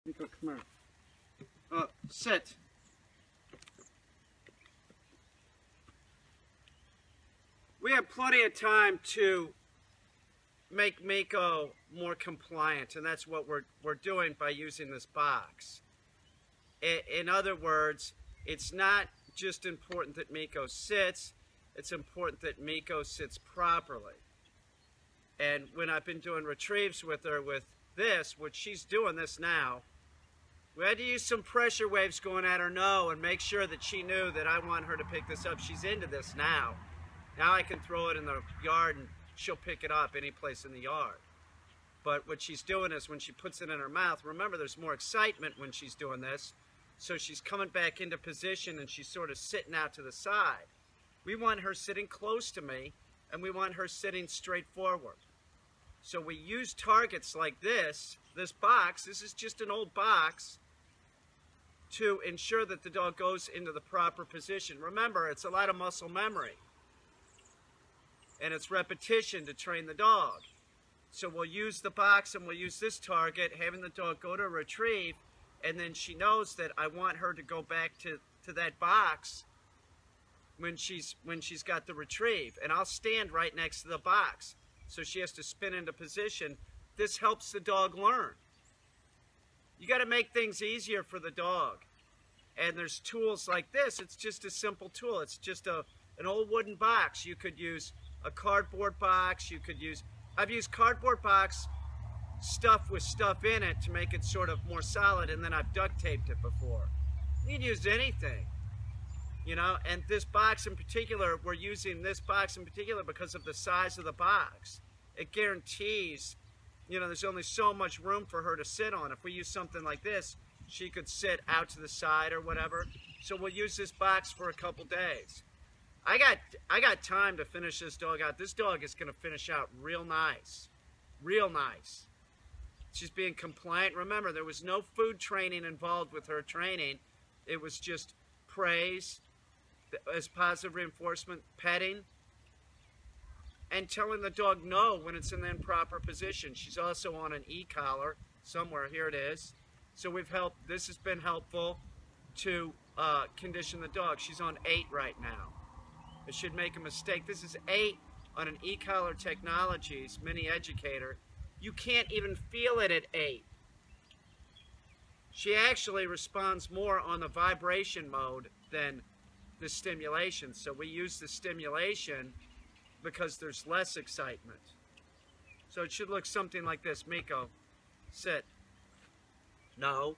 Nico, come here. Sit. We have plenty of time to make Miko more compliant, and that's what we're doing by using this box. In other words, it's not just important that Miko sits, it's important that Miko sits properly. And when I've been doing retrieves with her with this, which she's doing this now, we had to use some pressure waves going at her no and make sure that she knew that I want her to pick this up. She's into this now. Now I can throw it in the yard and she'll pick it up any place in the yard. But what she's doing is when she puts it in her mouth, remember there's more excitement when she's doing this. So she's coming back into position and she's sort of sitting out to the side. We want her sitting close to me and we want her sitting straight forward. So we use targets like this box, this is just an old box, to ensure that the dog goes into the proper position. Remember, it's a lot of muscle memory. And it's repetition to train the dog. So we'll use the box and we'll use this target, having the dog go to retrieve, and then she knows that I want her to go back to that box when she's got the retrieve. And I'll stand right next to the box. So she has to spin into position. This helps the dog learn. You got to make things easier for the dog. And there's tools like this. It's just a simple tool. It's just an old wooden box. You could use a cardboard box. You could use, I've used cardboard box stuff with stuff in it to make it sort of more solid, and then I've duct taped it before. You can use anything, you know, and this box in particular, we're using this box in particular because of the size of the box. It guarantees, you know, there's only so much room for her to sit on. If we use something like this, she could sit out to the side or whatever. So we'll use this box for a couple days. I got time to finish this dog out. This dog is going to finish out real nice. Real nice. She's being compliant. Remember, there was no food training involved with her training. It was just praise as positive reinforcement, petting, and telling the dog no when it's in the improper position. She's also on an e-collar somewhere. Here it is. So this has been helpful to condition the dog. She's on 8 right now. It should make a mistake. This is 8 on an e-collar technologies mini educator. You can't even feel it at 8. She actually responds more on the vibration mode than the stimulation. So we use the stimulation because there's less excitement. So it should look something like this. Miko, sit. No.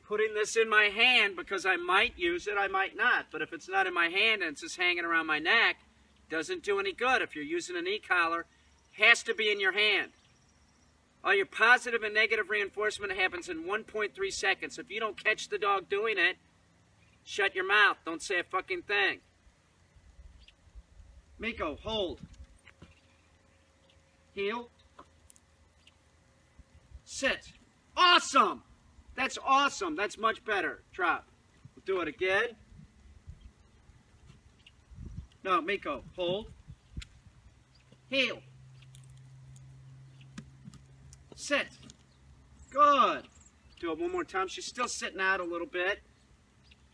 Putting this in my hand because I might use it, I might not. But if it's not in my hand and it's just hanging around my neck, doesn't do any good. If you're using an e-collar, has to be in your hand. All your positive and negative reinforcement happens in 1.3 seconds. If you don't catch the dog doing it, shut your mouth. Don't say a fucking thing. Miko, hold. Heel. Sit. Awesome! That's awesome. That's much better. Drop. We'll do it again. No, Miko, hold. Heel. Sit. Good. Do it one more time. She's still sitting out a little bit.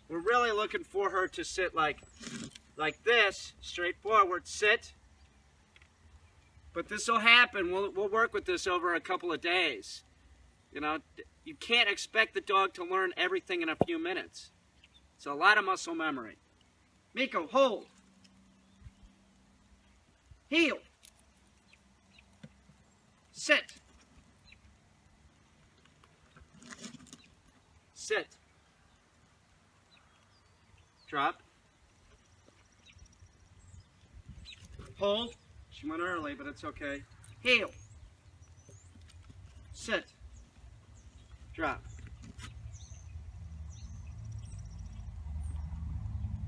We're really looking for her to sit like this, straightforward. Sit. But this will happen. We'll work with this over a couple of days. You know, you can't expect the dog to learn everything in a few minutes. It's a lot of muscle memory. Miko, hold. Heel. Sit. Sit. Drop. Hold. She went early, but it's okay. Heel. Sit. Drop.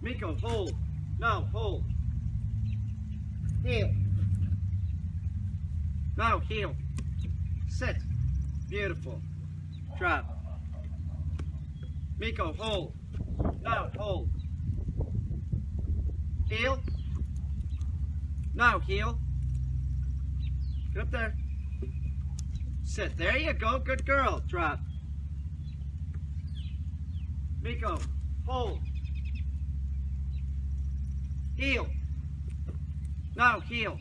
Miko, hold. No, hold. Heel. No, heel. Sit. Beautiful. Drop. Miko, hold. No, hold. Heel. No, heel. Get up there. Sit. There you go. Good girl. Drop. Miko, hold. Heel. No, heel.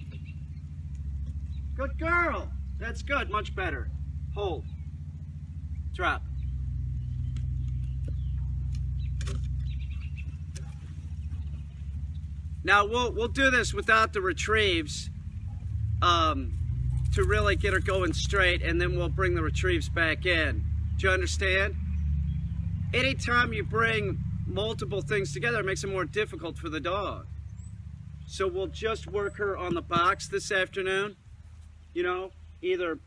Good girl. That's good. Much better. Hold. Drop. Now we'll do this without the retrieves to really get her going straight, and then we'll bring the retrieves back in. Do you understand? Anytime you bring multiple things together, it makes it more difficult for the dog. So we'll just work her on the box this afternoon. You know, either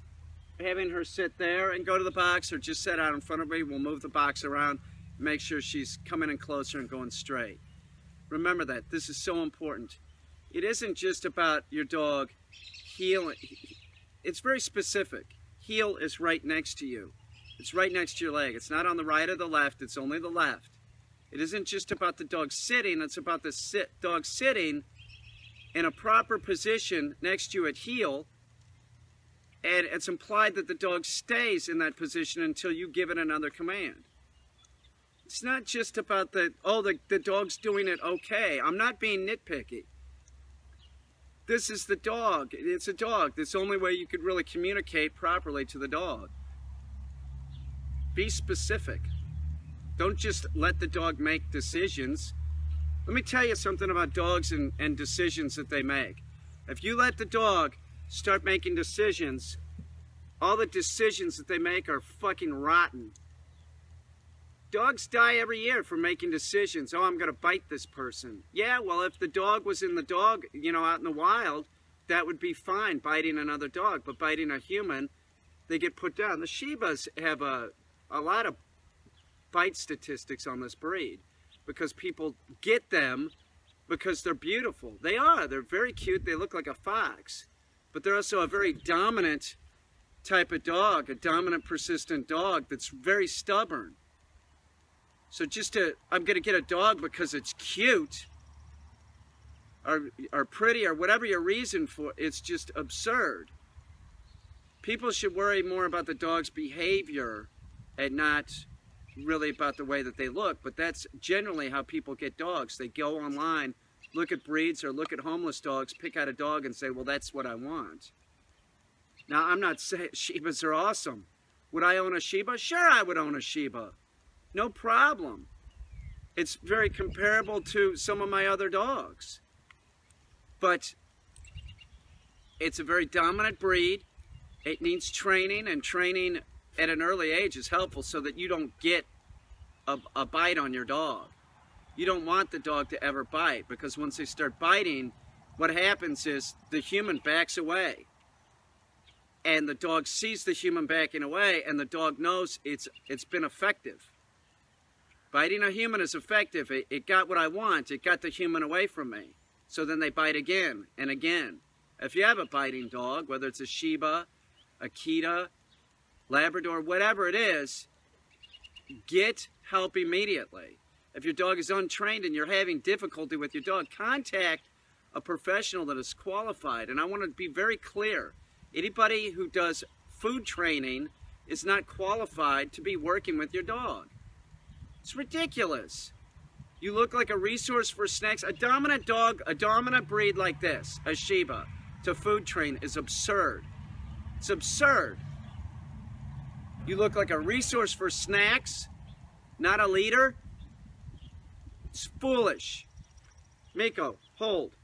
having her sit there and go to the box, or just sit out in front of me. We'll move the box around, make sure she's coming in closer and going straight. Remember that. This is so important. It isn't just about your dog heeling. It's very specific. Heel is right next to you. It's right next to your leg. It's not on the right or the left. It's only the left. It isn't just about the dog sitting. It's about the dog sitting in a proper position next to you at heel. And it's implied that the dog stays in that position until you give it another command. It's not just about the dog's doing it okay. I'm not being nitpicky. This is the dog. It's a dog. That's the only way you could really communicate properly to the dog. Be specific. Don't just let the dog make decisions. Let me tell you something about dogs and decisions that they make. If you let the dog start making decisions, all the decisions that they make are fucking rotten. Dogs die every year for making decisions. Oh, I'm going to bite this person. Yeah, well, if the dog was in the dog, you know, out in the wild, that would be fine, biting another dog. But biting a human, they get put down. The Shibas have a lot of bite statistics on this breed because people get them because they're beautiful. They are. They're very cute. They look like a fox. But they're also a very dominant type of dog, a dominant, persistent dog that's very stubborn. So I'm going to get a dog because it's cute or pretty or whatever your reason for, it's just absurd. People should worry more about the dog's behavior and not really about the way that they look. But that's generally how people get dogs. They go online, look at breeds or look at homeless dogs, pick out a dog and say, well, that's what I want. Now, I'm not saying Shibas are awesome. Would I own a Shiba? Sure, I would own a Shiba. No problem. It's very comparable to some of my other dogs. But it's a very dominant breed. It needs training, and training at an early age is helpful so that you don't get a bite on your dog. You don't want the dog to ever bite, because once they start biting, what happens is the human backs away. And the dog sees the human backing away, and the dog knows it's been effective. Biting a human is effective. It got what I want. It got the human away from me. So then they bite again and again. If you have a biting dog, whether it's a Shiba, Akita, Labrador, whatever it is, get help immediately. If your dog is untrained and you're having difficulty with your dog, contact a professional that is qualified. And I want to be very clear. Anybody who does food training is not qualified to be working with your dog. It's ridiculous. You look like a resource for snacks. A dominant dog, a dominant breed like this, a Shiba, to food train is absurd. It's absurd. You look like a resource for snacks, not a leader. It's foolish. Miko, hold.